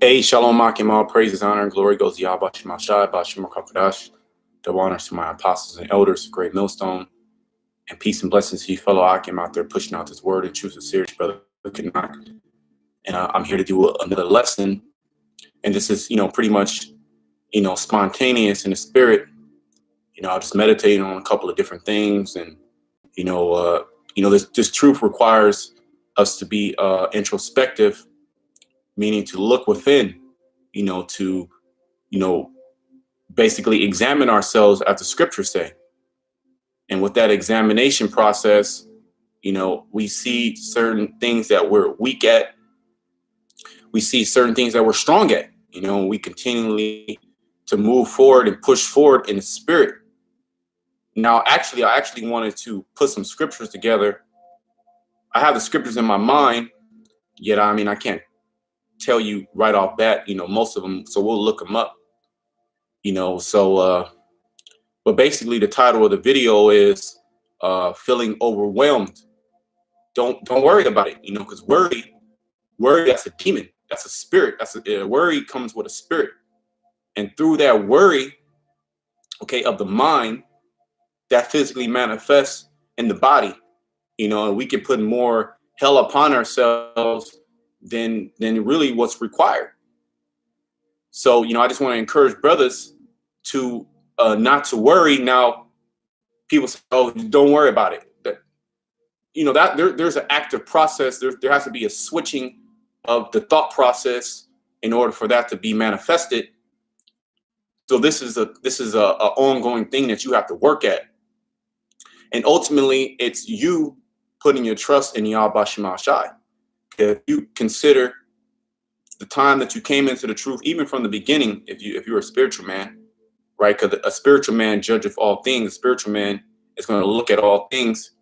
Hey, Shalom Akim, all praises, honor, and glory goes to Yahweh Shemashai, Bashim Kakadash. Double honors to my apostles and elders, great millstone, and peace and blessings to you, fellow Akim out there pushing out this word and truth and serious, brother. And I'm here to do another lesson. And this is, pretty much, spontaneous in the spirit. I'll just meditate on a couple of different things. And, this truth requires us to be introspective, meaning to look within, to, basically examine ourselves as the scriptures say. And with that examination process, we see certain things that we're weak at. We see certain things that we're strong at, we continually to move forward and push forward in the spirit. Now, I actually wanted to put some scriptures together. I have the scriptures in my mind, yet, I can't tell you right off bat, most of them. So we'll look them up, but basically the title of the video is feeling overwhelmed. Don't worry about it, because worry, that's a demon. That's a spirit. Worry comes with a spirit. And through that worry, of the mind, that physically manifests in the body, and we can put more hell upon ourselves than really what's required. So, I just want to encourage brothers to not to worry. Now, people say, "Oh, don't worry about it." There's an active process. There has to be a switching of the thought process in order for that to be manifested. So this is a ongoing thing that you have to work at, and ultimately, it's you putting your trust in Yahweh Shemashai. If you consider the time that you came into the truth, even from the beginning, if you're a spiritual man, right? Because a spiritual man judgeth all things. A spiritual man is going to look at all things.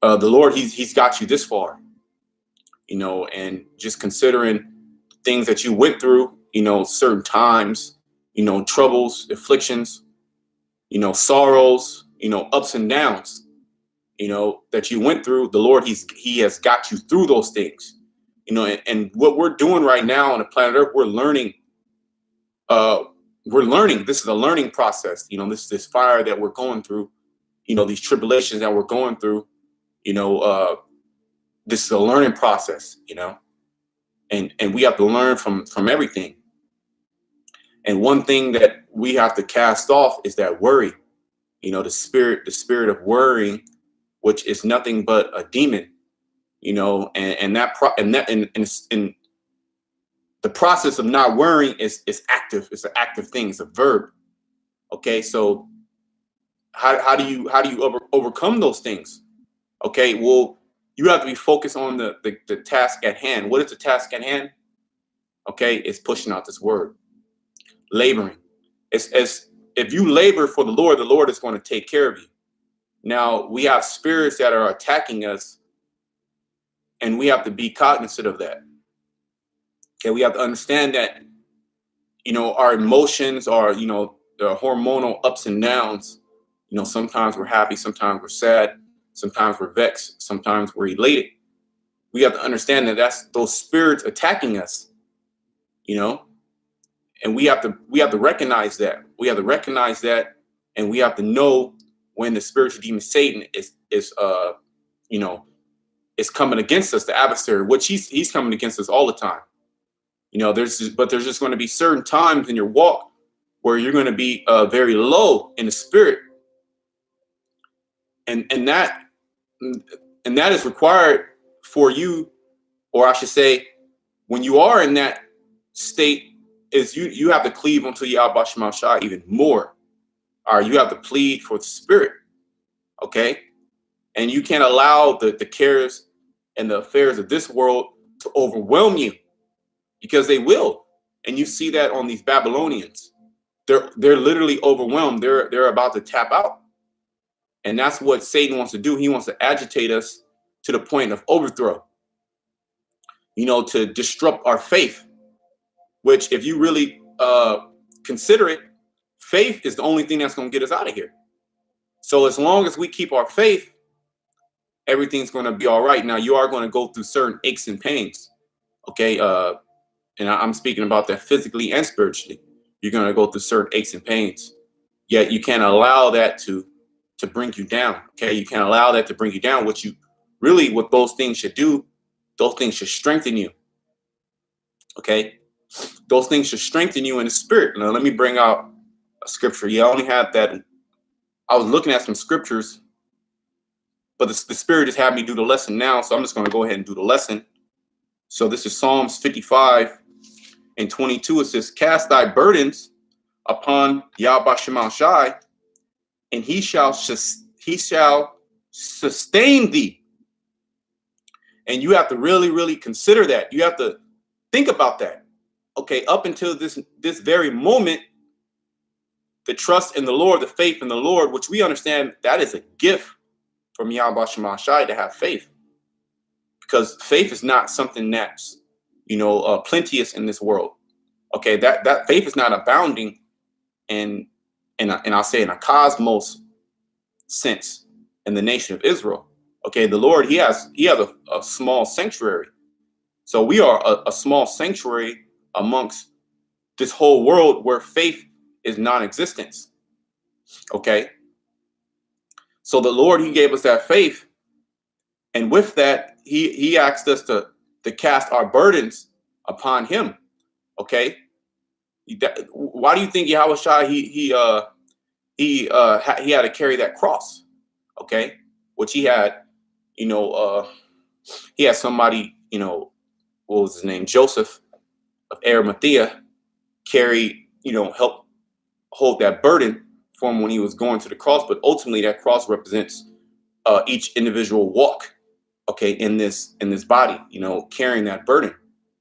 The Lord, he's got you this far, and just considering things that you went through, certain times, troubles, afflictions, sorrows, ups and downs, that you went through. The Lord, he has got you through those things, and what we're doing right now on the planet Earth, we're learning. This is a learning process. This fire that we're going through, these tribulations that we're going through, this is a learning process, and we have to learn from everything. And one thing that we have to cast off is that worry, the spirit of worrying, which is nothing but a demon, and the process of not worrying is active. It's an active thing. It's a verb. Okay, so how do you overcome those things? Okay, well, you have to be focused on the task at hand. What is the task at hand? Okay, it's pushing out this word, laboring. It's as if you labor for the Lord is going to take care of you. Now, we have spirits that are attacking us, and we have to be cognizant of that. Okay, we have to understand that, our emotions are, the hormonal ups and downs. Sometimes we're happy, sometimes we're sad, sometimes we're vexed, sometimes we're elated. We have to understand that that's those spirits attacking us, and we have to recognize that. We have to recognize that, and we have to know when the spiritual demon Satan is coming against us, the adversary, which he's coming against us all the time. There's just going to be certain times in your walk where you're going to be very low in the spirit, and that is required for you, or I should say, when you are in that state, is you have to cleave unto Yahweh Shemashai even more. Or you have to plead for the spirit, okay? And you can't allow the cares and the affairs of this world to overwhelm you, because they will. And you see that on these Babylonians. They're literally overwhelmed. They're about to tap out. And that's what Satan wants to do. He wants to agitate us to the point of overthrow, to disrupt our faith, which, if you really consider it, faith is the only thing that's going to get us out of here. So as long as we keep our faith, everything's going to be all right. Now, you are going to go through certain aches and pains. Okay. And I'm speaking about that physically and spiritually. You're going to go through certain aches and pains. Yet you can't allow that to bring you down. Okay, you can't allow that to bring you down. What those things should do, those things should strengthen you. Okay, those things should strengthen you in the spirit. Now let me bring out a scripture. Yeah, I only had that. I was looking at some scriptures, but the spirit has had me do the lesson now, so I'm just going to go ahead and do the lesson. So this is Psalms 55 and 22. It says, "Cast thy burdens upon Yahweh Shema Shai, and he shall sustain thee." And you have to really, really consider that. You have to think about that. Okay, up until this very moment, the trust in the Lord, the faith in the Lord, which we understand that is a gift from Yahweh Shema Shai to have faith. Because faith is not something that's, plenteous in this world. Okay, that faith is not abounding in I'll say in a cosmos sense in the nation of Israel. Okay, the Lord, he has a small sanctuary. So we are a small sanctuary amongst this whole world where faith is non-existence. Okay, so the Lord, he gave us that faith, and with that, he asked us to cast our burdens upon him. Okay, why do you think Yahweh Shai he had to carry that cross? Okay, which he had, he had somebody, what was his name, Joseph of Arimathea, carry, help hold that burden for him when he was going to the cross. But ultimately, that cross represents each individual walk, okay, in this body, carrying that burden.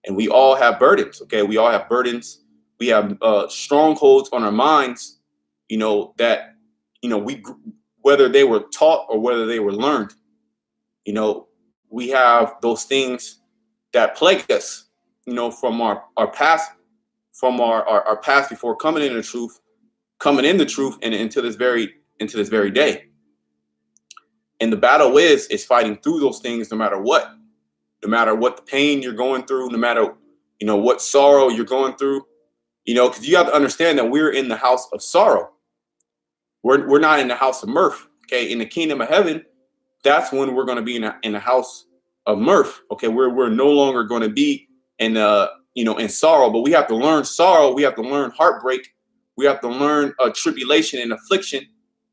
And we all have burdens. Okay, we all have burdens. We have strongholds on our minds, that we, whether they were taught or whether they were learned, we have those things that plague us, from our past, from our past before coming in the truth, and into this very day. And the battle is fighting through those things, no matter what the pain you're going through, no matter, what sorrow you're going through, because you have to understand that we're in the house of sorrow. We're not in the house of mirth. Okay, in the kingdom of heaven, that's when we're going to be in the house of mirth. Okay, we're no longer going to be in in sorrow, but we have to learn sorrow. We have to learn heartbreak. We have to learn tribulation and affliction.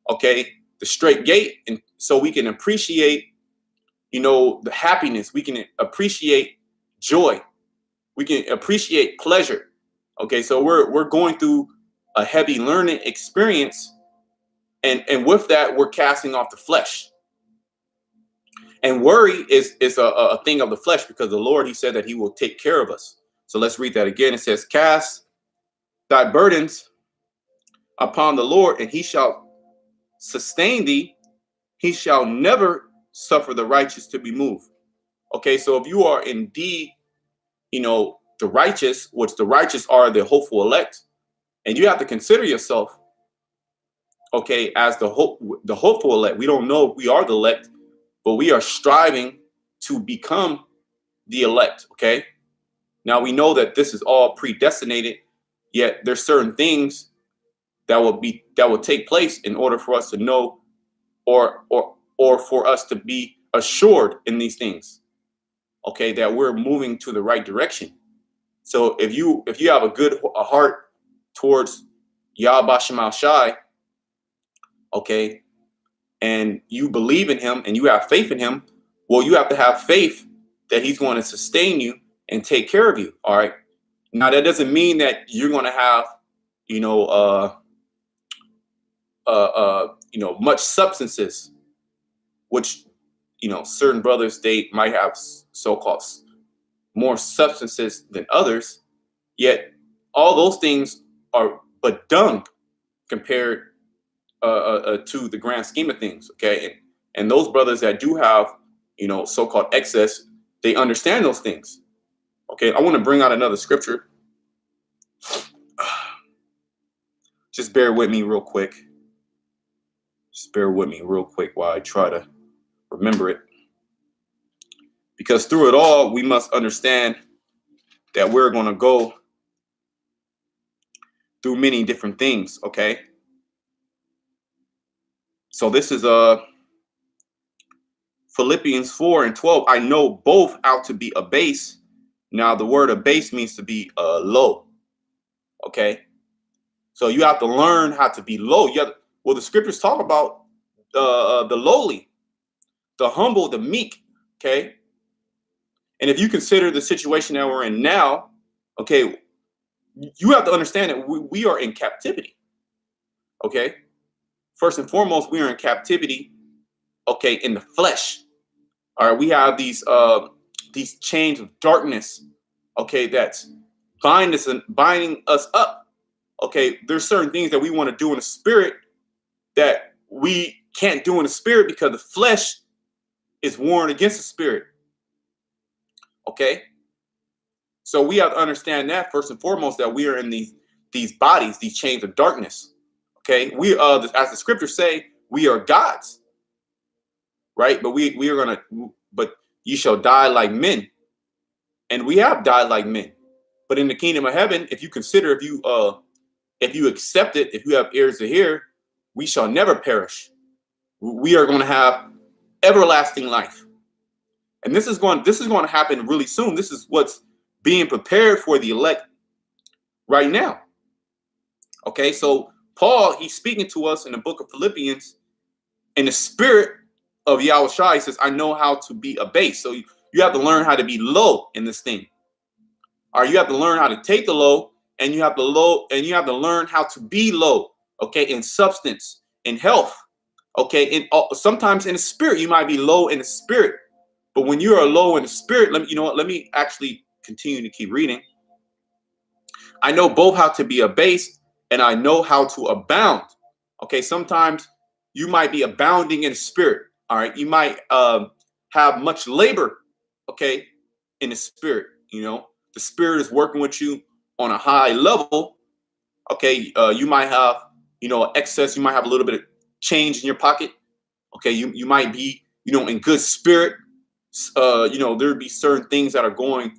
Okay, the straight gate, and so we can appreciate, the happiness. We can appreciate joy. We can appreciate pleasure. Okay, so we're going through a heavy learning experience, and with that, we're casting off the flesh. And worry is a thing of the flesh, because the Lord, he said that he will take care of us. So let's read that again. It says, "Cast thy burdens upon the Lord, and he shall sustain thee. He shall never suffer the righteous to be moved." Okay, so if you are indeed, the righteous, which the righteous are the hopeful elect, and you have to consider yourself, okay, as the hopeful elect. We don't know if we are the elect, but we are striving to become the elect. Okay, now we know that this is all predestinated, yet there's certain things that will take place in order for us to know, or for us to be assured in these things, okay, that we're moving to the right direction. So if you have a heart towards Yahweh Shema Shai, okay, and you believe in him and you have faith in him, well, you have to have faith that he's going to sustain you and take care of you. All right. Now that doesn't mean that you're going to have, much substances, which, certain brothers, they might have so-called more substances than others, yet all those things are but dung compared to the grand scheme of things. Okay, and those brothers that do have, so-called excess, they understand those things. Okay, I want to bring out another scripture. Just bear with me real quick. While I try to remember it. Because through it all, we must understand that we're going to go through many different things. Okay. So this is Philippians 4:12. I know both how to be abased. Now the word abase means to be low. Okay. So you have to learn how to be low. Well, the scriptures talk about the lowly, the humble, the meek. Okay. And if you consider the situation that we're in now, okay, you have to understand that we are in captivity. Okay. First and foremost, we are in captivity. Okay. In the flesh. All right. We have these chains of darkness. Okay. That's binding us up. Okay. There's certain things that we want to do in the spirit that we can't do in the spirit because the flesh is warned against the spirit. Okay. So we have to understand that first and foremost, that we are in these bodies, these chains of darkness. Okay. We as the scriptures say, we are gods. Right. But we are but you shall die like men. And we have died like men. But in the kingdom of heaven, if you consider, if you accept it, if you have ears to hear, we shall never perish. We are going to have everlasting life. And this is going to happen really soon. This is what's being prepared for the elect right now. Okay, so Paul, he's speaking to us in the book of Philippians in the spirit of Yahushua. He says, I know how to be abased. So you have to learn how to be low in this thing. Or you have to learn how to take the low, and you have to learn how to be low. Okay, in substance, in health. Okay, sometimes in the spirit, you might be low in the spirit. But when you are low in the spirit, let me actually continue to keep reading. I know both how to be abased and I know how to abound. Okay, sometimes you might be abounding in the spirit. All right, you might have much labor. Okay, in the spirit. The spirit is working with you on a high level. Okay, you might have excess. You might have a little bit of change in your pocket. Okay, you might be in good spirit. There'd be certain things that are going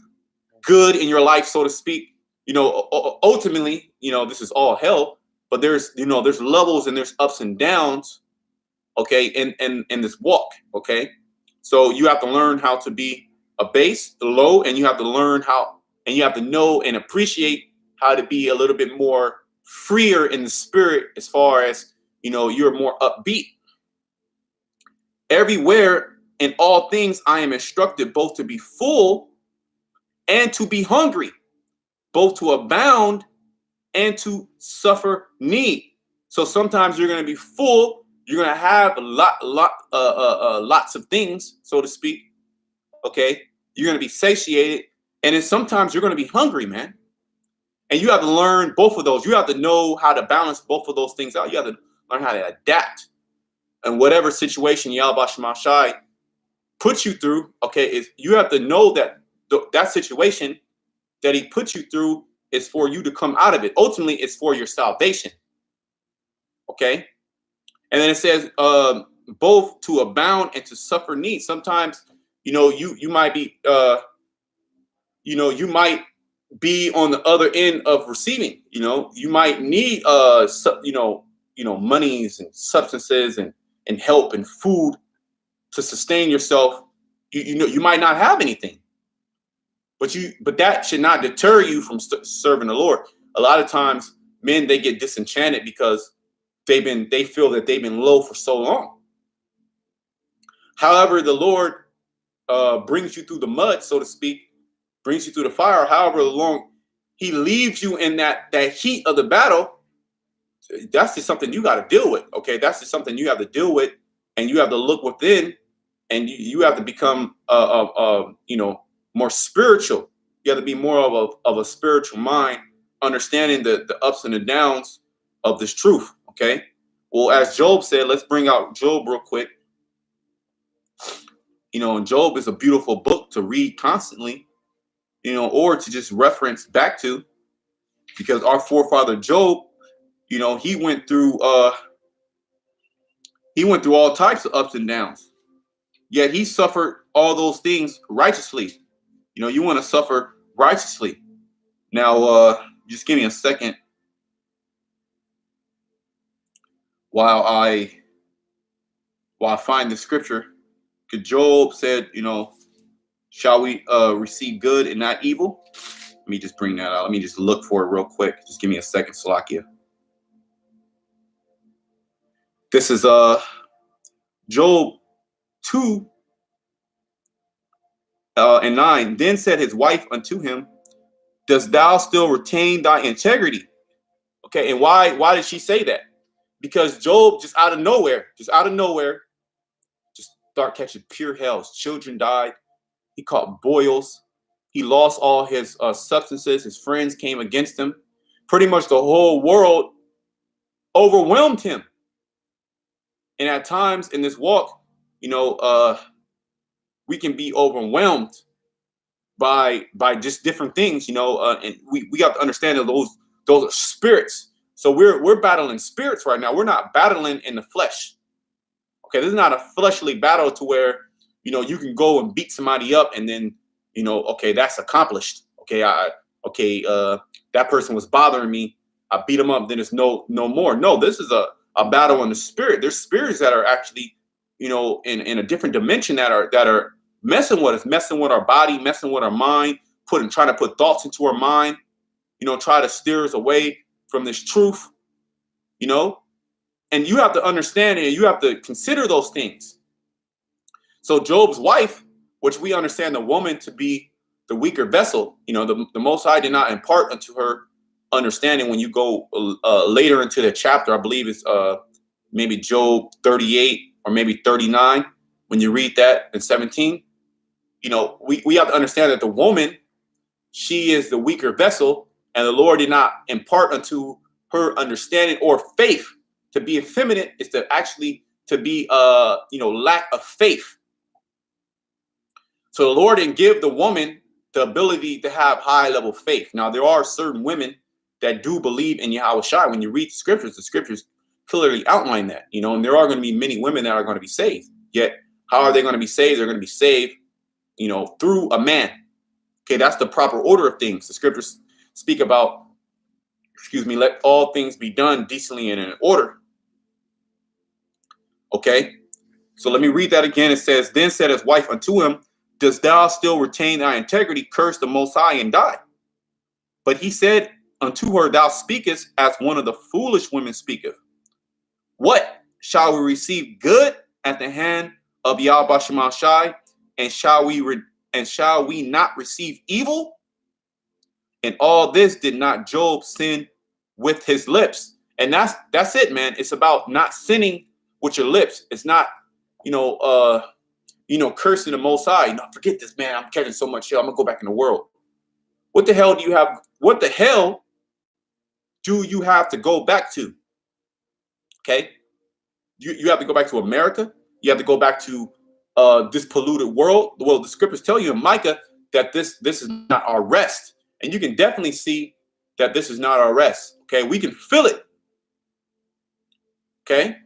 good in your life, so to speak. Ultimately, this is all hell, but there's levels and there's ups and downs. Okay, in this walk. Okay, so you have to learn how to be abased, low, and you have to learn and you have to know and appreciate how to be a little bit more freer in the spirit, as far as you're more upbeat. Everywhere in all things I am instructed both to be full and to be hungry, both to abound and to suffer need. So sometimes you're going to be full, you're going to have lots of things, so to speak. Okay, you're going to be satiated, and then sometimes you're going to be hungry, man. And you have to learn both of those. You have to know how to balance both of those things out. You have to learn how to adapt. And whatever situation Yahweh Shemashai puts you through, okay, you have to know that that situation that he puts you through is for you to come out of it. Ultimately, it's for your salvation. Okay? And then it says both to abound and to suffer need. Sometimes, you might be you might be on the other end of receiving. You might need monies and substances and help and food to sustain yourself. You might not have anything, but that should not deter you from serving the Lord. A lot of times, men, they get disenchanted because they feel that they've been low for so long. However, the Lord brings you through the mud, so to speak, brings you through the fire. However long he leaves you in that heat of the battle, that's just something you got to deal with. Okay, that's just something you have to deal with, and you have to look within, and you have to become more spiritual. You have to be more of a spiritual mind, understanding the ups and the downs of this truth. Okay, well, as Job said, let's bring out Job real quick. And Job is a beautiful book to read constantly, or to just reference back to, because our forefather Job, he went through all types of ups and downs, yet he suffered all those things righteously. You want to suffer righteously. Now, just give me a second while I find the scripture. Because Job said, shall we receive good and not evil? Let me just bring that out. Let me just look for it real quick. Just give me a second, Salakia. This is Job 2 and 9. Then said his wife unto him, dost thou still retain thy integrity? Okay, and why did she say that? Because Job just out of nowhere, just start catching pure hells. Children died. He caught boils. He lost all his substances. His friends came against him. Pretty much the whole world overwhelmed him. And at times in this walk, we can be overwhelmed by just different things, and we have to understand that those are spirits. So we're battling spirits right now. We're not battling in the flesh. Okay, this is not a fleshly battle to where you can go and beat somebody up and then okay, that's accomplished. Okay, that person was bothering me. I beat them up. Then it's no more. No, this is a battle in the spirit. There's spirits that are actually in a different dimension that are messing with us, messing with our body, messing with our mind, trying to put thoughts into our mind, try to steer us away from this truth, and you have to understand it. You have to consider those things. So Job's wife, which we understand the woman to be the weaker vessel, the Most High did not impart unto her understanding. When you go later into the chapter, I believe it's maybe Job 38 or maybe 39, when you read that in 17, we have to understand that the woman, she is the weaker vessel, and the Lord did not impart unto her understanding or faith. To be effeminate is to actually to be lack of faith. So the Lord didn't give the woman the ability to have high level faith. Now there are certain women that do believe in Yahweh Shai. When you read the scriptures clearly outline that, and there are going to be many women that are going to be saved. Yet how are they going to be saved? They're going to be saved, through a man. Okay, that's the proper order of things. The scriptures speak about, let all things be done decently and in order. Okay, so let me read that again. It says, then said his wife unto him, dost thou still retain thy integrity? Curse the Most High and die. But he said unto her, thou speakest as one of the foolish women speaketh. What? Shall we receive good at the hand of Yahweh Shai, and shall we not receive evil? And all this did not Job sin with his lips. And that's it, man. It's about not sinning with your lips. It's not, cursing the Most High. Forget this, man. I'm catching so much hell. I'm gonna go back in the world. What the hell do you have? What the hell do you have to go back to? Okay, you have to go back to America. You have to go back to this polluted world. Well, the scriptures tell you in Micah that this is not our rest, and you can definitely see that this is not our rest. Okay, we can feel it. Okay,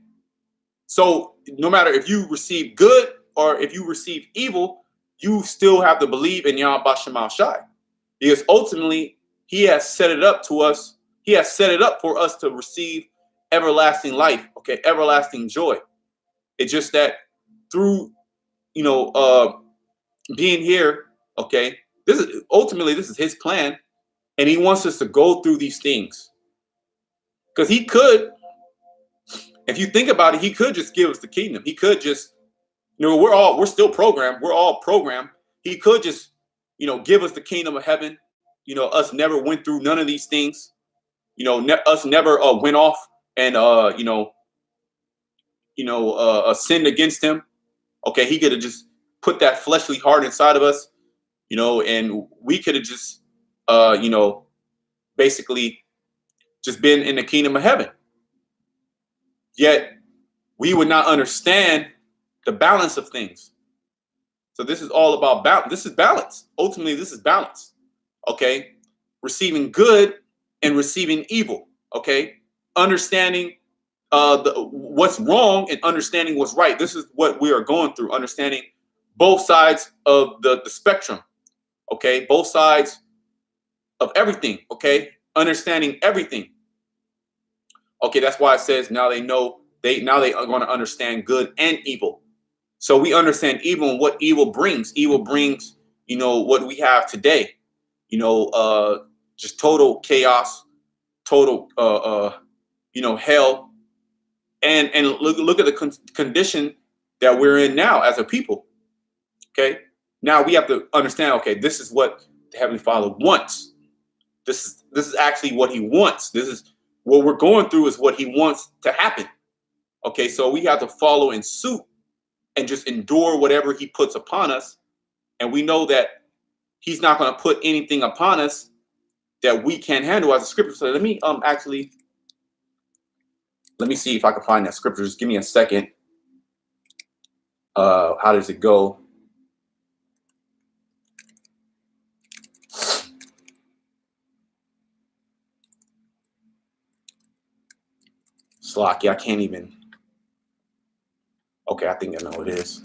so no matter if you receive good or if you receive evil, you still have to believe in Yahweh Shema Shai, because ultimately He has set it up to us. He has set it up for us to receive everlasting life. Okay, everlasting joy. It's just that through being here. Okay, this is His plan, and He wants us to go through these things, because He could. If you think about it, He could just give us the kingdom. He could just, we're still programmed. We're all programmed. He could just, give us the kingdom of heaven. Us never went through none of these things. Us never went off and, sinned against Him. Okay, He could have just put that fleshly heart inside of us, and we could have just, basically just been in the kingdom of heaven. Yet we would not understand the balance of things. So this is all about balance. This is balance. Ultimately, this is balance. Okay, receiving good and receiving evil. Okay, understanding what's wrong and understanding what's right. This is what we are going through. Understanding both sides of the spectrum. Okay, both sides of everything. Okay, understanding everything. Okay, that's why it says now they know now they are going to understand good and evil. So we understand evil and what evil brings. Evil brings, what we have today. Just total chaos, total, hell, and look at the condition that we're in now as a people. Okay, now we have to understand. Okay, this is what the Heavenly Father wants. This is actually what He wants. This is what we're going through is what He wants to happen. Okay, so we have to follow in suit and just endure whatever He puts upon us. And we know that He's not going to put anything upon us that we can't handle as a scripture. So let me see if I can find that scripture. Just give me a second. How does it go? Slocky, I can't even. Okay, I think I know what it is.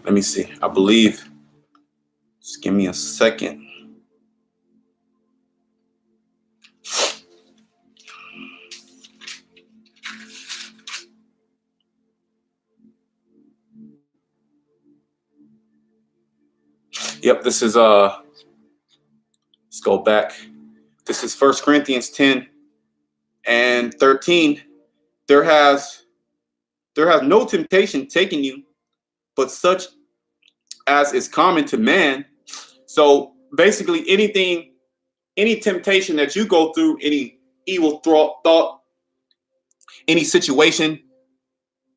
Let me see. I believe. Just give me a second. Yep, this is let's go back. This is 1 Corinthians 10 and 13. There has no temptation taken you, but such as is common to man. So basically any temptation that you go through, any evil thought, any situation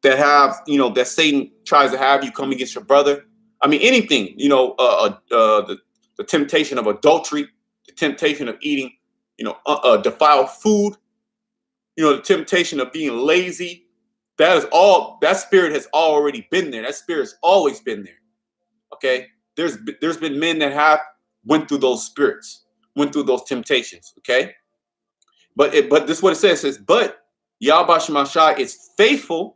that that Satan tries to have you come against your brother. I mean, anything, the temptation of adultery, the temptation of eating, defiled food, the temptation of being lazy. That spirit has already been there. That spirit's always been there. Okay. There's been men that have went through those spirits, went through those temptations. Okay. But this is what it says. It says, but Yahweh Shemashai is faithful,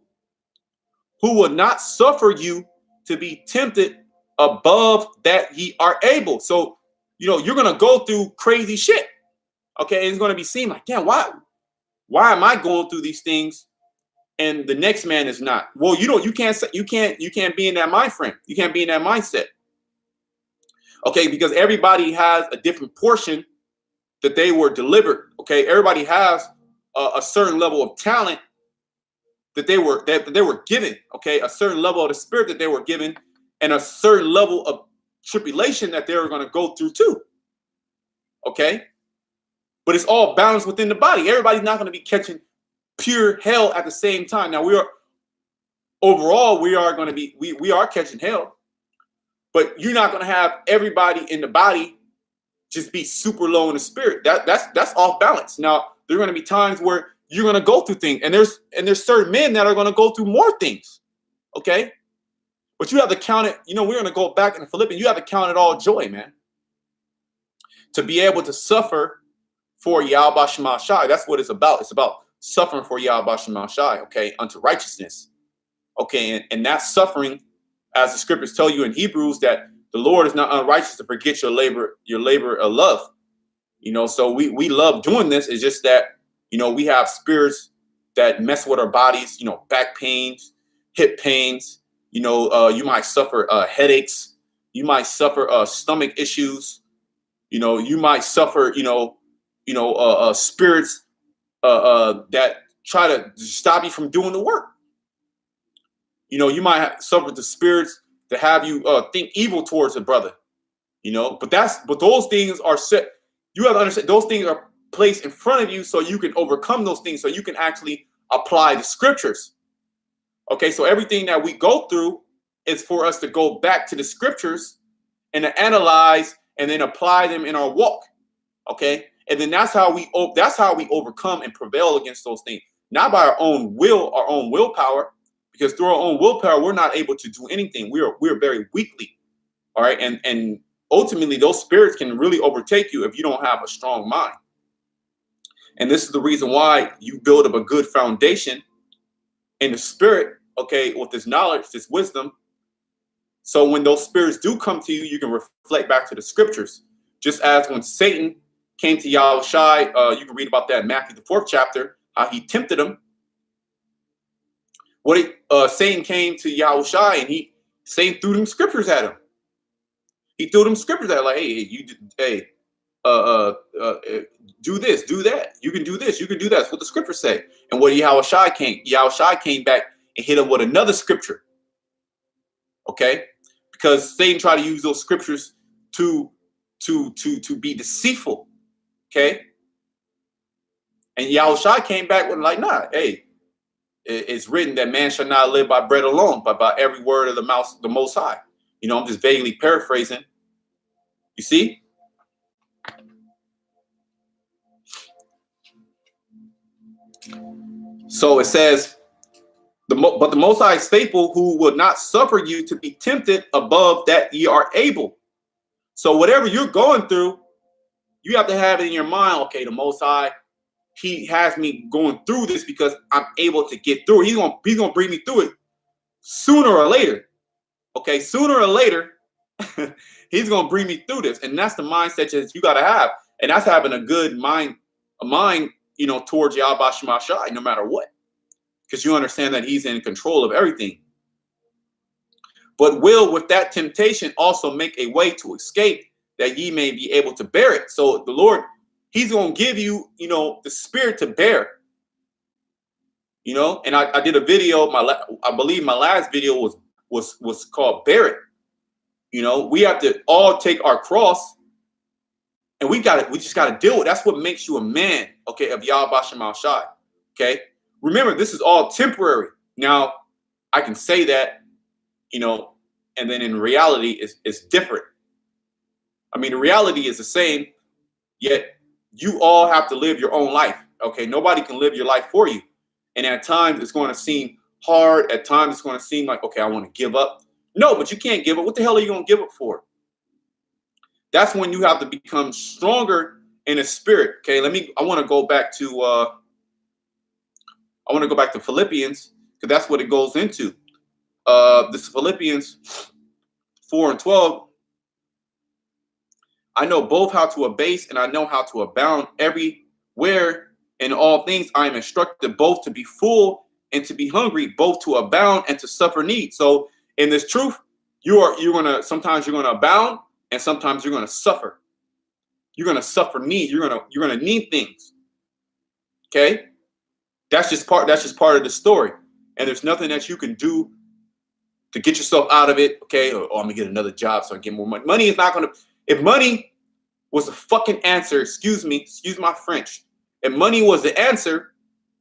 who will not suffer you to be tempted above that ye are able. So, you're going to go through crazy shit. Okay. It's going to be seen like, damn, why am I going through these things and the next man is not? Well, you can't be in that mind frame. You can't be in that mindset. Okay. Because everybody has a different portion that they were delivered. Okay. Everybody has a certain level of talent that they were given. Okay. A certain level of the spirit that they were given, and a certain level of tribulation that they were going to go through too. Okay. But it's all balanced within the body. Everybody's not going to be catching pure hell at the same time. Now we are catching hell, but you're not going to have everybody in the body just be super low in the spirit. That's off balance. Now there are going to be times where you're going to go through things, and there's certain men that are going to go through more things. Okay. But you have to count it. We're going to go back in the Philippians. You have to count it all joy, man. To be able to suffer for Yahweh Shemashai. That's what it's about. It's about suffering for Yahweh Shemashai, okay, unto righteousness. Okay, and that suffering, as the scriptures tell you in Hebrews, that the Lord is not unrighteous to forget your labor of love. So we love doing this. It's just that, we have spirits that mess with our bodies, back pains, hip pains, you might suffer headaches, you might suffer stomach issues, you might suffer, spirits that try to stop you from doing the work. You might suffer the spirits that have you think evil towards a brother. But those things are set. You have to understand those things are placed in front of you so you can overcome those things, so you can actually apply the scriptures. Okay, so everything that we go through is for us to go back to the scriptures and to analyze and then apply them in our walk. Okay, and then that's how we overcome and prevail against those things, not by our own will, our own willpower, because through our own willpower we're not able to do anything. We're very weakly. All right, and ultimately those spirits can really overtake you if you don't have a strong mind. And this is the reason why you build up a good foundation in the spirit, okay, with this knowledge, this wisdom. So when those spirits do come to you, you can reflect back to the scriptures. Just as when Satan came to Yahushua, you can read about that in Matthew, the 4th chapter, how he tempted him. Satan came to Yahushua and Satan threw them scriptures at him. He threw them scriptures at him, like, do this, do that. You can do this, you can do that. That's what the scriptures say. And what Yahushua came back and hit him with another scripture. Okay? Because Satan tried to use those scriptures to be deceitful. Okay? And Yahushua came back with like, nah, hey, it's written that man shall not live by bread alone, but by every word of the Most High. You know, I'm just vaguely paraphrasing. You see? So it says, but the Most High is faithful, who will not suffer you to be tempted above that ye are able. So whatever you're going through, you have to have it in your mind, okay, the Most High, he has me going through this because I'm able to get through it. He's gonna bring me through it sooner or later. Okay, sooner or later, he's gonna bring me through this. And that's the mindset that you gotta have. And that's having a good mind, you know, towards Yahweh Shema Shai, no matter what. Because you understand that he's in control of everything. But will with that temptation also make a way to escape, that ye may be able to bear it. So the Lord, he's going to give you, you know, the spirit to bear. You know, and I did a video, I believe my last video was called Bear It. You know, we have to all take our cross, and we just got to deal with it. That's what makes you a man, okay, of Yahweh Shema Shai. Okay? Remember, this is all temporary. Now, I can say that, you know, and then in reality, it's different. I mean, the reality is the same, yet you all have to live your own life. Okay? Nobody can live your life for you. And at times, it's going to seem hard. At times, it's going to seem like, okay, I want to give up. No, but you can't give up. What the hell are you going to give up for? That's when you have to become stronger in the spirit. Okay, I want to go back to Philippians, because that's what it goes into. This is Philippians 4:12. I know both how to abase and I know how to abound. Everywhere in all things I am instructed both to be full and to be hungry, both to abound and to suffer need. So in this truth, sometimes you're gonna abound and sometimes you're gonna suffer. You're gonna suffer need. You're gonna need things. Okay? That's just part of the story. And there's nothing that you can do to get yourself out of it. Okay, or I'm gonna get another job so I get more money. Money is not gonna. If money was the fucking answer, excuse my French. If money was the answer,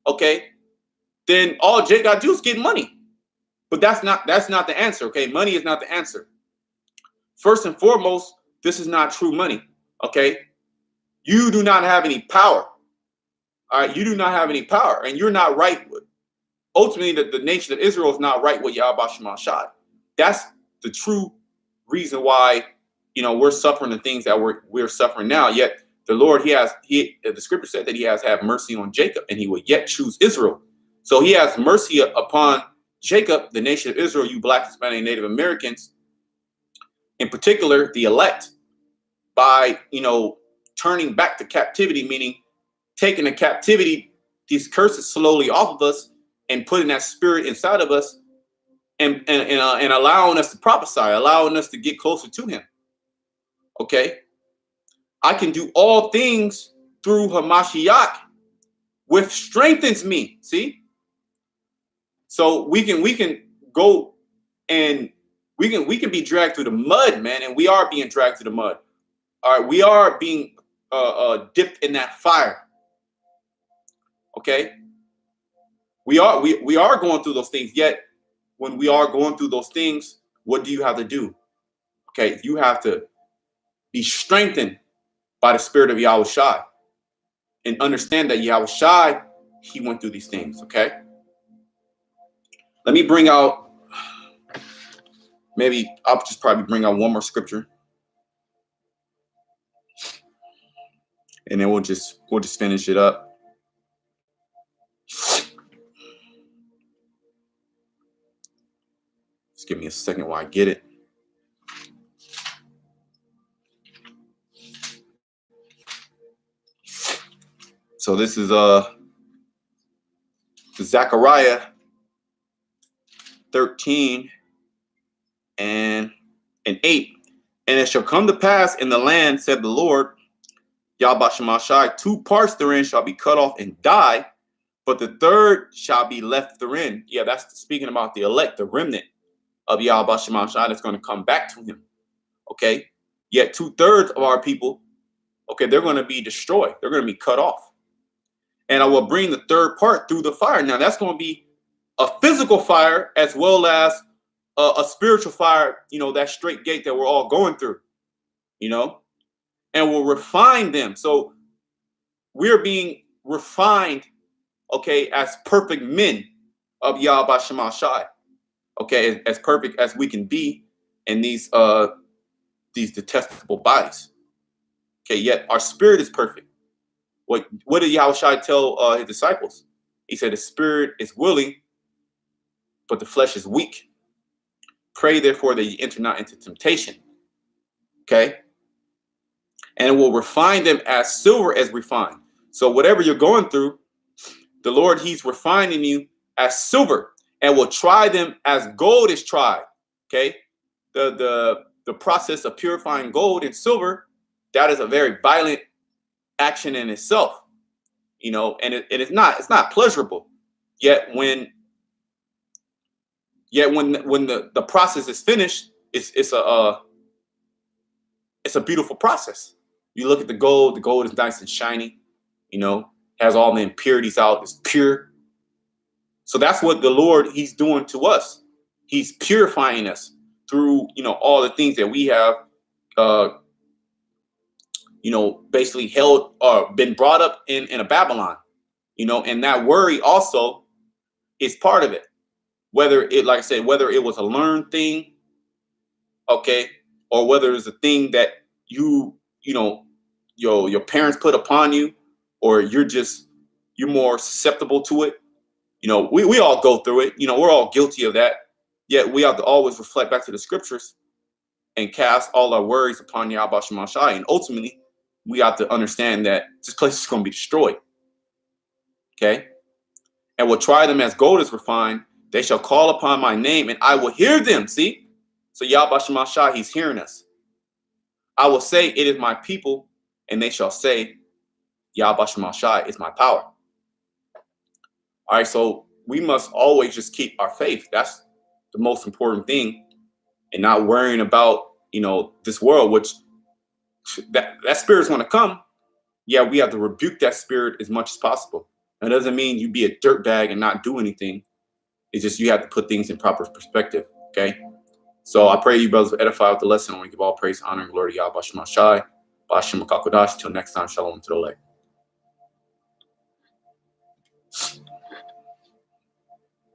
okay, then all Jay got to do is get money. But that's not the answer. Okay, money is not the answer. First and foremost, this is not true money. Okay, you do not have any power. All right, you do not have any power, and you're not right with. Ultimately, the nation of Israel is not right with Yahweh Shema Shai. That's the true reason why, you know, we're suffering the things that we're suffering now. Yet the Lord, the scripture said that he has had mercy on Jacob, and he will yet choose Israel. So he has mercy upon Jacob, the nation of Israel, you Black, Hispanic, Native Americans, in particular, the elect, by, you know, turning back to captivity, meaning taking the captivity, these curses slowly off of us and putting that spirit inside of us and allowing us to prophesy, allowing us to get closer to him. Okay? I can do all things through Hamashiach, which strengthens me. See? So we can go and we can be dragged through the mud, man, and we are being dragged through the mud. All right, we are being dipped in that fire. Okay? We are going through those things, yet when we are going through those things, what do you have to do? Okay, you have to be strengthened by the spirit of Yahweh Shai and understand that Yahweh Shai, he went through these things, okay? Let me bring out, maybe I'll just probably bring out one more scripture. and then we'll just finish it up. Just give me a second while I get it. So this is Zechariah 13 and 8. And it shall come to pass in the land, said the Lord, Yahweh Shemashai, 2 parts therein shall be cut off and die, but the third shall be left therein. Yeah, that's speaking about the elect, the remnant of Yahweh Shemashai that's going to come back to him. Okay. Yet 2/3 of our people, okay, they're going to be destroyed. They're going to be cut off. And I will bring the third part through the fire. Now that's going to be a physical fire as well as a spiritual fire, that straight gate that we're all going through, and will refine them. So we're being refined, okay, as perfect men of Yahweh Shemashai, okay, as perfect as we can be in these detestable bodies. Okay, yet our spirit is perfect. What did Yahushua tell his disciples? He said the spirit is willing, but the flesh is weak. Pray therefore that you enter not into temptation. Okay. And it will refine them as silver is refined. So whatever you're going through, the Lord, he's refining you as silver, and will try them as gold is tried. Okay. The process of purifying gold and silver, that is a very violent action in itself, and it's not pleasurable. Yet when the process is finished, it's a beautiful process. You look at the gold is nice and shiny, has all the impurities out, it's pure. So that's what the Lord, he's doing to us. He's purifying us through, all the things that we have, basically held or been brought up in a Babylon, and that worry also is part of it. Whether it, like I said, whether it was a learned thing, okay, or whether it's a thing that your parents put upon you, or you're more susceptible to it. We all go through it. We're all guilty of that. Yet we have to always reflect back to the scriptures and cast all our worries upon Yahweh Shemashai. And ultimately, we have to understand that this place is going to be destroyed. Okay? And will try them as gold is refined. They shall call upon my name, and I will hear them. See? So Yahweh Shemashai, he's hearing us. I will say, it is my people, and they shall say, Yahweh Shemashai is my power. All right, so we must always just keep our faith. That's the most important thing, and not worrying about, this world, which that spirit's going to come. Yeah, we have to rebuke that spirit as much as possible. That doesn't mean you be a dirtbag and not do anything. It's just you have to put things in proper perspective, okay? So I pray you brothers will edify with the lesson. We give all praise, honor, and glory to Yahweh Shemashai. Bashim Kakodash. Till next time, shalom to the elect.